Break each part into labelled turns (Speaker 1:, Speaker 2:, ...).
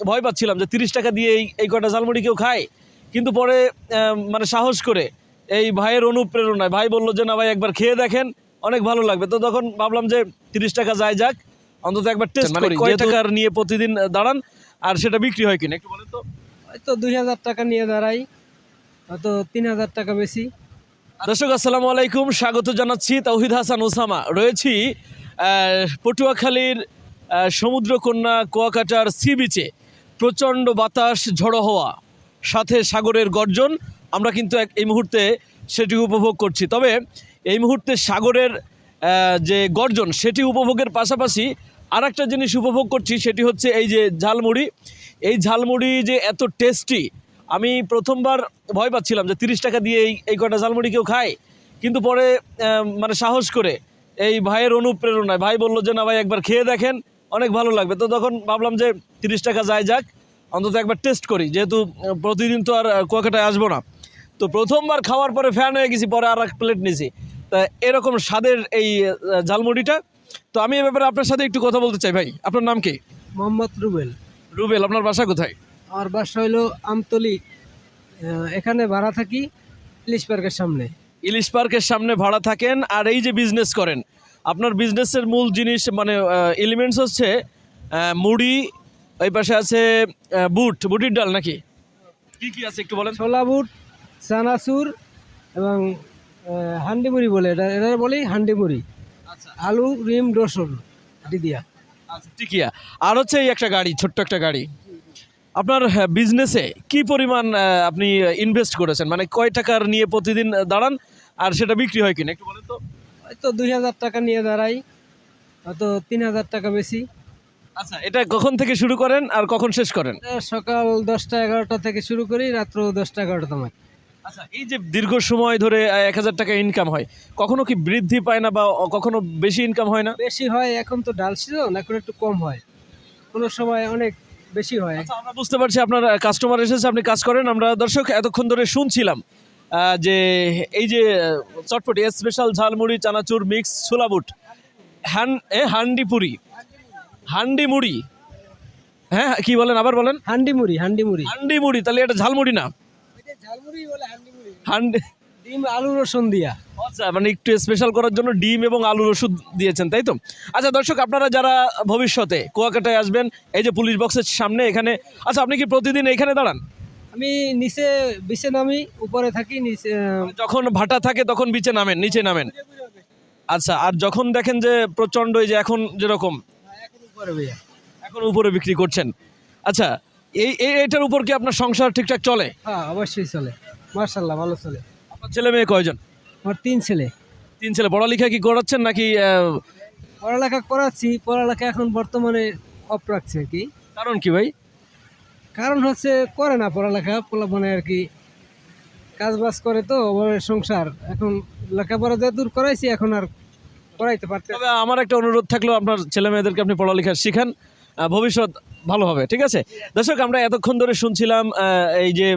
Speaker 1: ভয় পাচ্ছিলাম যে 30 টাকা দিয়ে এই কটা ঝালমুড়ি কেউ খায়, কিন্তু পরে মানে সাহস করে এই ভাইয়ের অনুপ্রেরণায় ভাই বললো যে না ভাই একবার খেয়ে দেখেন, অনেক ভালো লাগবে। তো তখন ভাবলাম যে 30 টাকা যায় যাক, অন্তত একবার টেস্ট করি কয় টাকার নিয়ে প্রতিদিন দাঁড়ান আর সেটা বিক্রি হয় কিনা একটু বলেন তো।
Speaker 2: হয়তো 2000 টাকা নিয়ে দাঁড়াই, হয়তো 3000 টাকা বেশি।
Speaker 1: দর্শক আসসালামু আলাইকুম, স্বাগত জানাচ্ছি। তাওহিদ হাসান ওসামা রয়েছি পটুয়াখালীর সমুদ্রকন্যা কুয়াকাটার সি বিচে। প্রচণ্ড বাতাস, ঝড়ো হওয়া, সাথে সাগরের গর্জন। আমরা কিন্তু এই মুহূর্তে সেটি উপভোগ করছি। তবে এই মুহূর্তে সাগরের যে গর্জন সেটি উপভোগের পাশাপাশি আর একটা জিনিস উপভোগ করছি, সেটি হচ্ছে এই যে ঝালমুড়ি। এই ঝালমুড়ি যে এত টেস্টি, আমি প্রথমবার ভয় পাচ্ছিলাম যে 30 টাকা দিয়ে এই কটা ঝালমুড়ি কেউ খায়, কিন্তু পরে মানে সাহস করে এই ভাইয়ের অনুপ্রেরণায় ভাই বললো যে না ভাই একবার খেয়ে দেখেন, অনেক ভালো লাগবে। তো তখন ভাবলাম যে 30 টাকা যায় যাক, অন্তত একবার টেস্ট করি, যেহেতু প্রতিদিন তো আর কুয়াকাটায় আসবো না। তো প্রথমবার খাওয়ার পরে ফ্যান হয়ে গেছি, পরে আর এক প্লেট নিয়েছি। তা এরকম স্বাদের এই ঝালমুড়িটা। তো আমি এ ব্যাপারে আপনার সাথে একটু কথা বলতে চাই। ভাই আপনার নাম কি?
Speaker 2: মোহাম্মদ রুবেল।
Speaker 1: রুবেল, আপনার বাসা কোথায়?
Speaker 2: আমার বাসা হলো আমতলি, এখানে ভাড়া থাকি ইলিশ পার্কের সামনে।
Speaker 1: ইলিশ পার্কের সামনে ভাড়া থাকেন, আর এই যে বিজনেস করেন, আপনার বিজনেসের মূল জিনিস মানে এলিমেন্টস হচ্ছে মুড়ি, ওই পাশে আছে বুটির ডাল, নাকি কি কি আছে একটু বলেন।
Speaker 2: ছোলা বুট, চানাচুর এবং হান্ডি মুড়ি বলে, এটা বলি হান্ডি মুড়ি।
Speaker 1: আচ্ছা
Speaker 2: আলু, রিম, রসুন এটি দিয়া।
Speaker 1: আচ্ছা ঠিকই। আর হচ্ছে এই একটা গাড়ি, ছোট্ট একটা গাড়ি। আপনার বিজনেসে কি পরিমাণ আপনি ইনভেস্ট করেছেন, মানে কয় টাকার নিয়ে প্রতিদিন দাঁড়ান আর সেটা বিক্রি হয় কিনা একটু বলেন তো।
Speaker 2: হয়তো 2000 টাকা নিয়ে দাঁড়াই, হয়তো 3000 টাকা বেশি।
Speaker 1: আচ্ছা, এটা কখন থেকে শুরু করেন আর কখন শেষ করেন?
Speaker 2: সকাল 10টা-11টা থেকে শুরু করি, রাত্র 10টা-11টা তোমার।
Speaker 1: আচ্ছা, এই যে দীর্ঘ সময় ধরে 1000 টাকা ইনকাম হয়, কখনো কি বৃদ্ধি পায় না বা কখনো বেশি ইনকাম হয় না?
Speaker 2: বেশি হয়, এখন তো ডাল সিজন, এখন একটু কম হয়, কোনো সময় অনেক বেশি হয়।
Speaker 1: আচ্ছা, আমরা বুঝতে পারছি আপনার কাস্টমার এসেছে, আপনি কাজ করেন। আমরা দর্শক এতক্ষণ ধরে শুনছিলাম যে এই যে চটপটি স্পেশাল ঝালমুড়ি, চানাচুর মিক্স, ছোলা বুট, হান্ডি মুড়ি। হ্যাঁ কি বলেন, আবার বলেন।
Speaker 2: হান্ডি মুড়ি, হান্ডি মুড়ি।
Speaker 1: হান্ডি মুড়ি, তাহলে এটা ঝালমুড়ি না?
Speaker 2: ঝালমুড়ি বলে হান্ডি মুড়ি।
Speaker 1: হান্ডি,
Speaker 2: ডিম, আলু, রসুন দিয়া।
Speaker 1: আচ্ছা, মানে একটু স্পেশাল করার জন্য ডিম এবং আলুর ওষুধ দিয়েছেন, তাই তো? আচ্ছা দর্শক, আপনারা যারা ভবিষ্যতে কুয়াকাটায় আসবেন, এই যে পুলিশ বক্সের সামনে এখানে, আচ্ছা আপনি কি প্রতিদিন এখানে দাঁড়ান?
Speaker 2: আমি নিচে বিচে নামি, উপরে থাকি নিচে।
Speaker 1: যখন ভাটা থাকে তখন বিচে নামেন, নিচে নামেন? আচ্ছা, আর যখন দেখেন যে প্রচণ্ড, এই যে এখন যেরকম,
Speaker 2: এখন উপরে ভাইয়া।
Speaker 1: এখন উপরে বিক্রি করছেন। আচ্ছা, এইটার উপর কি আপনার সংসার ঠিকঠাক চলে?
Speaker 2: হ্যাঁ অবশ্যই চলে, মাশাআল্লাহ ভালো চলে।
Speaker 1: আপনার ছেলে মেয়ে কয়জন?
Speaker 2: আমার 3 ছেলে।
Speaker 1: 3 ছেলে। পড়ালেখা কি করাচ্ছেন নাকি?
Speaker 2: পড়ালেখা করাচ্ছি, পড়ালেখা এখন বর্তমানে অফ রাখছে আর কি।
Speaker 1: কারণ কি ভাই?
Speaker 2: কারণ হচ্ছে করে না পড়ালেখা, মানে আর কি কাজ বাজ করে তো, ওর সংসার। এখন লেখাপড়া যা দূর করাইছি, এখন আর পড়াইতে পারতে।
Speaker 1: তবে আমার একটা অনুরোধ থাকলো, আপনার ছেলে মেয়েদেরকে আপনি পড়ালেখা শিখান, ভবিষ্যৎ ভালো হবে। ঠিক আছে দর্শক, আমরা এতক্ষণ ধরে শুনছিলাম এই যে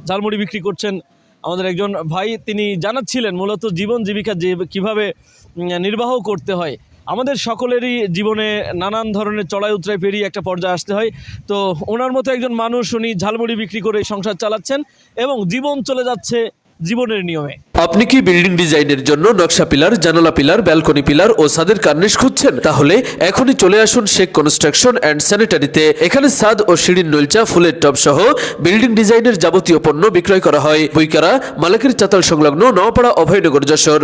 Speaker 1: ঝালমুড়ি বিক্রি করছেন আমাদের একজন ভাই, তিনি জানাচ্ছিলেন মূলত জীবন জীবিকা যে কীভাবে নির্বাহ করতে হয়। আমাদের সকলেরই জীবনে নানান ধরনের চড়াই উতরাই পেরিয়ে একটা পর্যায়ে আসতে হয়। তো ওনার মতো একজন মানুষ, উনি ঝালমুড়ি বিক্রি করে সংসার চালাচ্ছেন এবং জীবন চলে যাচ্ছে জীবনের নিয়মে।
Speaker 3: আপনি কি বিল্ডিং ডিজাইনের জন্য নকশা পিলার, জানালা পিলার, ব্যালকনি পিলার ও ছাদের কার্নিশ খুঁজছেন? তাহলে এখনই চলে আসুন শেখ কনস্ট্রাকশন অ্যান্ড স্যানিটারিতে। এখানে ছাদ ও সিঁড়ির নলচা, ফুলের টব সহ বিল্ডিং ডিজাইনের যাবতীয় পণ্য বিক্রয় করা হয়। বইকারা মালাকের চাতাল সংলগ্ন নওপাড়া, অভয়নগর, যশোর।